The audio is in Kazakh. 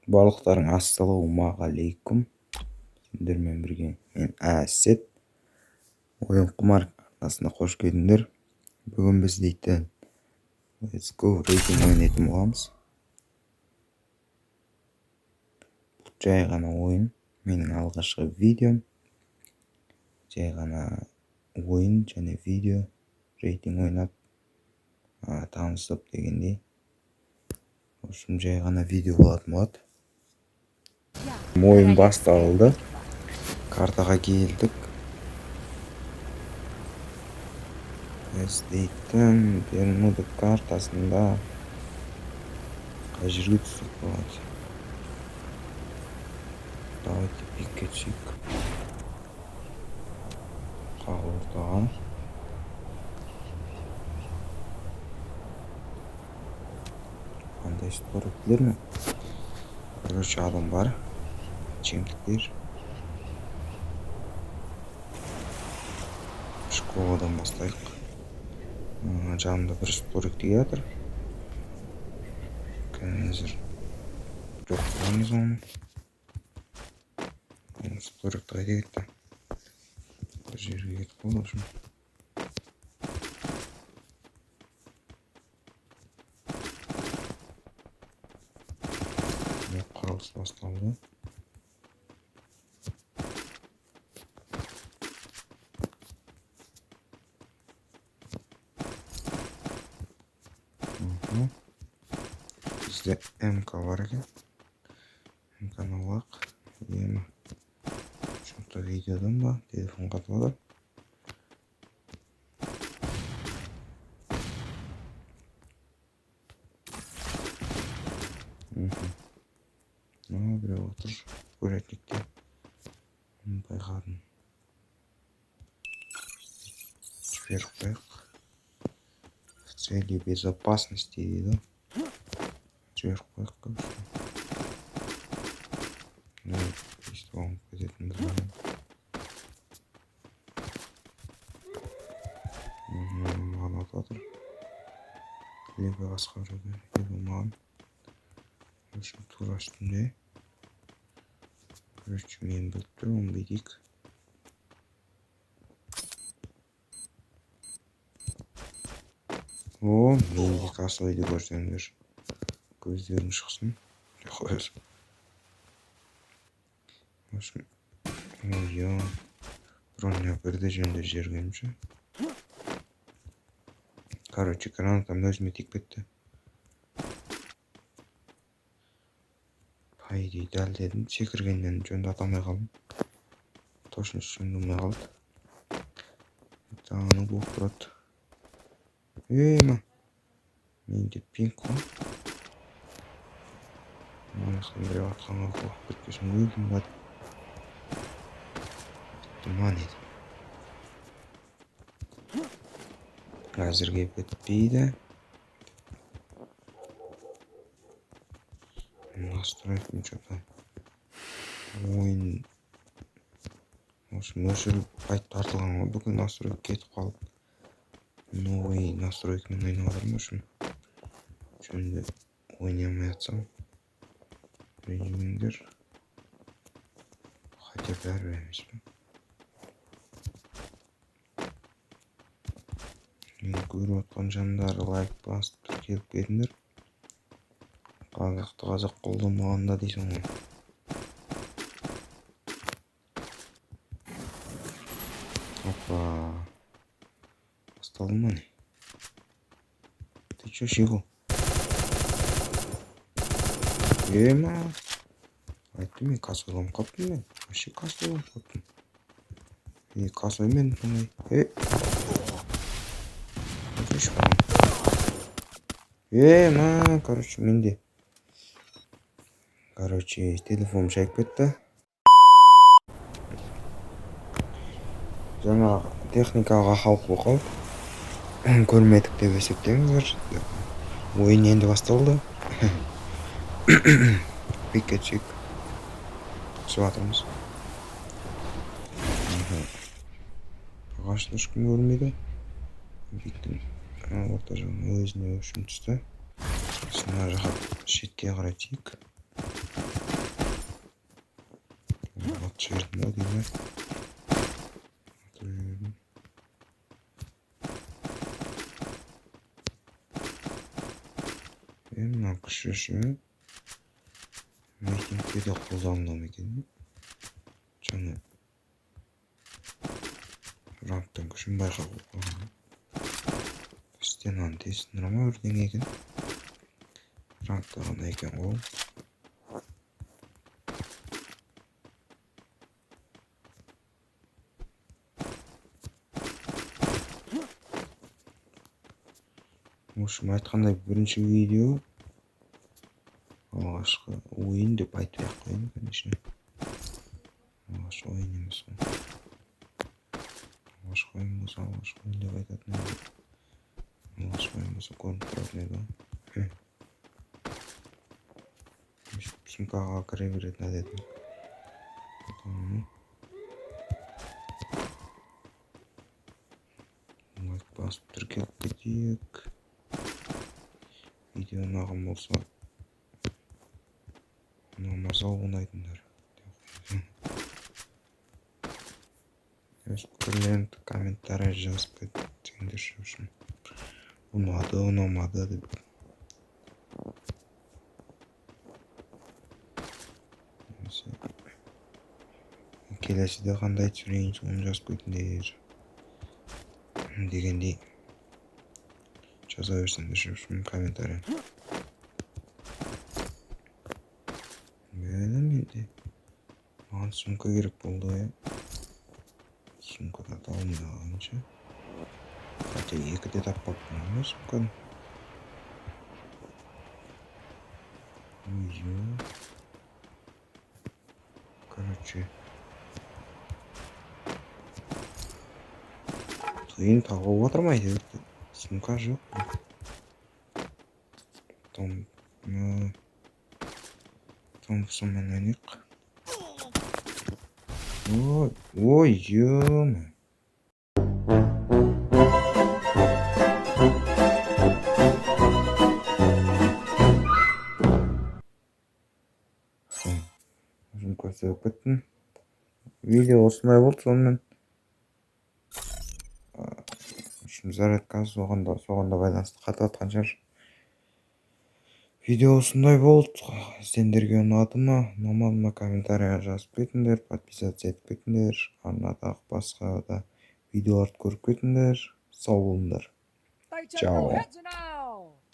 Барлықтарың ассалаумағалейкум. Сендермен бірге мен Әсет. Ойын құмар арнасына қош келдіңдер. Бүгін біз дейтін Let's Go рейтинг ойнайтын боламыз. Бұл жай ғана ойын. Менің алғашқы видеом. Жай ғана ойын және видео рейтинг ойнап танысып дегендей. В общем, жай ғана видео болатын болады. Ойын басталды. Картаға келдік. Біз дейтін Бермуда картасында қай жерге түссек болады. Давайте пикке түсейік. Қақ ортаға. Қандай створок білер ме? Короче, адам бар. Чемдіктер. Школадан бастайық. Жанымда бір створик деге жатыр. Қазір жоқ қыламыз оны. Створикті қайда кетті? Бір жерге кетіп қалды үшін. Құрылыс басталды. Бізде МК бар екен. МК-ны алақ. Ема. Что-то видеодан ба? Телефон қатылады. Біреу отыр. Көретікте. Байқадым. Жіберіп қойық. В цели безопасности дейді. Жіберіп қойық көбісі. Естуағым көзетін бұзағын. Маған ататыр. Лебе басқа жүрді. Лебе маған. Үшін тура үстінде. Короче, мен біліп тұр, оны бейдейік. О, менде қасылайды көрсеңдер. Көздерің шықсын. Қойыз. Осым. Ой-я. Бұрын бірді жөнді жергенімші. Короче, гранатам өзіме тек бетті. Пайди дәл дедім. Секіргеннен жөнді атамай қалдым. Точно жөнді ұмай қалды. Тағаны болып тұрады. Ма. Менде пинк қой. Манасын біреу атқанға қоқ біткесін өлдім бады. Тұман еді. Әзірге бітпейді. Настройтын что-то. Ойын. Осы мөшіл байт тартылғанға бүкіл настройк кетіп қалып. Новый настройкмен ойнағырым үшін. Жөнді ойнамай атсам. Режиміңдер. Хотя бәрі емес пе. Мен көріп отқан жандары лайк басып келіп кетіңдер. Қазақты қазақ қолдамағанда дейсің ғой. Опа. Басталды ма не? Ты чё, шегу? Ема. Айтты мен қас ойланып қаптым мен. Вообще қас ойланып қаптым. Қас оймен тұңай. Ема. Короче, менде. Короче, телефон шайып кетті. Жаңа техникаға қалып оқал. Көрмедік деп есептеңіздер. Ойын енді басталды. Пикке түсейік. Түсіп атырмыз. Ағашын ешкім көрмейді. Биттің орта жағын өзіне өшін түсті. Сына жаққа шетке қарай тейік. жібердім ба деймін. Мына кіші митингте де қолданылады екен. Жаңа ранктың күшін байқауға болады. Стенаны тесіндіре ма бірдеңе екен. Ранкта ғана екен ғой. В общем, айтқандай бірінші видео алғашқы ойын деп айтпай ақ қояйын, конечно. Алғашқы ойын емес ол. Алғашқы ойын болса алғашқы ойын деп айтатын еді. Алғашқы ойын болса көрініп тұратын еді. Сумкаға кіре беретін әдетім. Лайк басып тіркеліп кетейік. Видео ұнаған болса ұнамаса ұнайтындар. Өз пікірлеріңді комментарий жазып кетсеңдерші үшін. Ұнады, ұнамады деп. Келесіде қандай түсірейін, соны жазып кетіңдер дегендей жаза берсеңдерші үшін комментарий. Бәлі менде маған сумка керек болды, я. Сумкада табылмай қалғанша. Хотя екіде таппаппын ғой сумканы. Короче, қиын тауып отырмайды. Сумка жоқ. Томпсонмен ойнайық. Ой, ё-мо. Көсіп кеттім. Видео осындай болды, сонымен. Зарядкасы соғанда байланысты қататқан шығар. Видео осындай болды. Сендерге ұнады ма? Ұнамады ма комментарийға жазып кетіңдер, подписаться етіп кетіңдер. Арнадағы басқа да видеоларды көріп кетіңдер. Сау болыңдар. Чао.